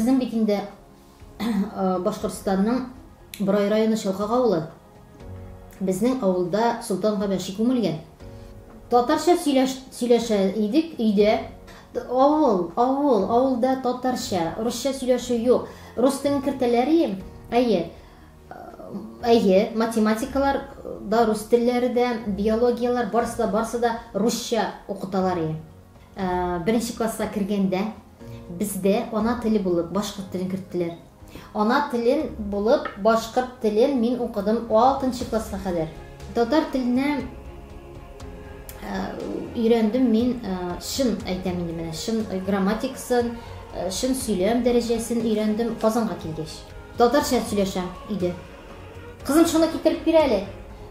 Безнең бит инде Башкортстанның Борай районы Шалкак авылы. Безнең авылда Солтан Габаши күмелгән. Татарча сөйләшә идек өйдә. Авылда татарча, русча сөйләшү юк. Рус телен кертәләр. Әйе, математикалар да, рус телләре дә, биологиялар барсы да русча укыталар. Беренче класска кергәндә бездә ана теле булып башкорт телен керттеләр. Ана телен булып башкорт телен мин укыдым 6нчы класска кадәр. Татар теленә өйрәндем мин, шын әйтәм инде менә, шын грамматикасын, шын сөйләм дәрәҗәсен өйрәндем Казанга килгәч. Татарча сөйләшәм өйдә. Кызым шуны китереп бир әле.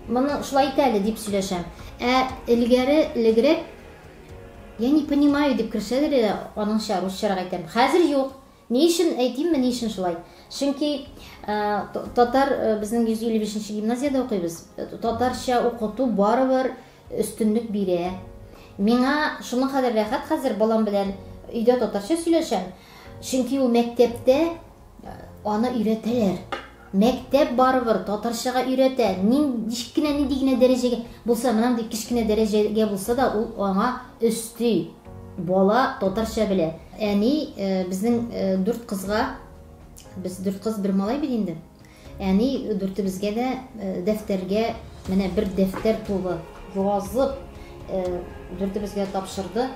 Моны шулай ит әле дип сөйләшәм. Элегрәк я не понимаю дип киршәдер, аныңча русчарак әйтәм. Хәзер юк. Ни өчен әйтимме, ни өчен шулай? Чөнки татар безнең 155нче гимназиядә укыйбыз. Татарча укыту барыбер өстенлек бирә. Миңа шуның кадәр рәхәт хәзер балам белән өйдә татарча сөйләшәм. Чөнки ул мәктәптә аны өйрәтәләр. Мәктәп барыбер татарчага өйрәтә. Ничек кенә дәрәҗәгә булса, мондай кичкенә дәрәҗәгә булса да, ул аңа өсти. Бала татарча белә. Әни безнең 4 кызга, без 4 кыз, бер малай бит инде. Әни 4ебезгә дә дәфтәргә менә бер дәфтәр тулы язып 4ебезгә тапшырды.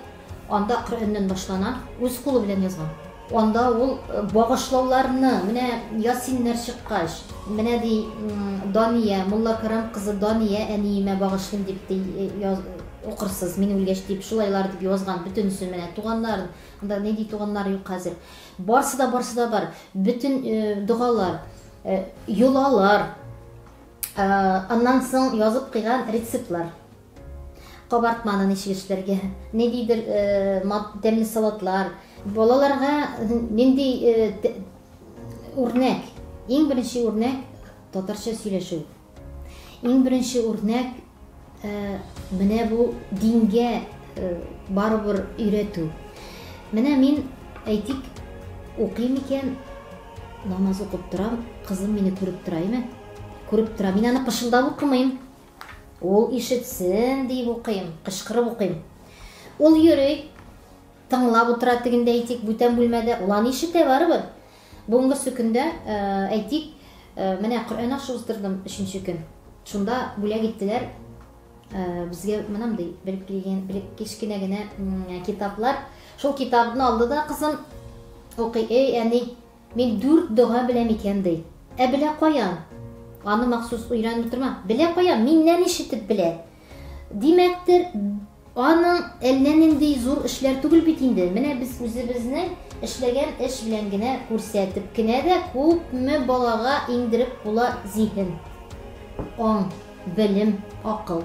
Анда Коръәннән башлана, үз кулы белән язган. Анда ул багышлауларны, менә Ясиннәр чыккач, менә ди Дания, Мулла Карам кызы Дания әниемә багышлыйм дип укырсыз, мин үлгәч дип шулайлар дип язган, бөтенсен менә туганнарын, анда ни ди туганнар юк хәзер. Барсы да бар, бөтен дугалар, юлалар, аннан соң язып куйган рецептлар. Кабартманы ничек эшләргә, ни дидер тәмле салатлар. Балаларга нинди үрнәк, иң беренче үрнәк татарча сөйләшү. Иң беренче үрнәк менә бу дингә барыбер өйрәтү. Менә мин әйтик укыйм икән, намаз укып торам, кызым мине күреп тора. Мин аны кышылдап укымыйм. Ул ишетсен дип укыйм, кычкырып укыйм. Ул йөрий, тыңлап утыра тегендә әйтик, бүтән бүлмәдә, ул аны ишетә барыбер. Бүгенге көндә әйтик, менә Коръән ашуздырдым 3нче көн. Шунда бүләк иттеләр безгә мондай бер кичкенә генә китаплар. Шул китапны алды да кызым укый. Әни, мин 4 дуга беләм икән ди. Белә каян? Аны махсус өйрәнеп торма. Белә каян? Миннән ишетеп белә. Димәктер, аның әлләнинди зур эшләр түгел бит инде. Менә без үзебезнең эшләгән эш белән генә күрсәтеп кенә дә күпме балага иңдереп була зиһен, ан, белем, акыл.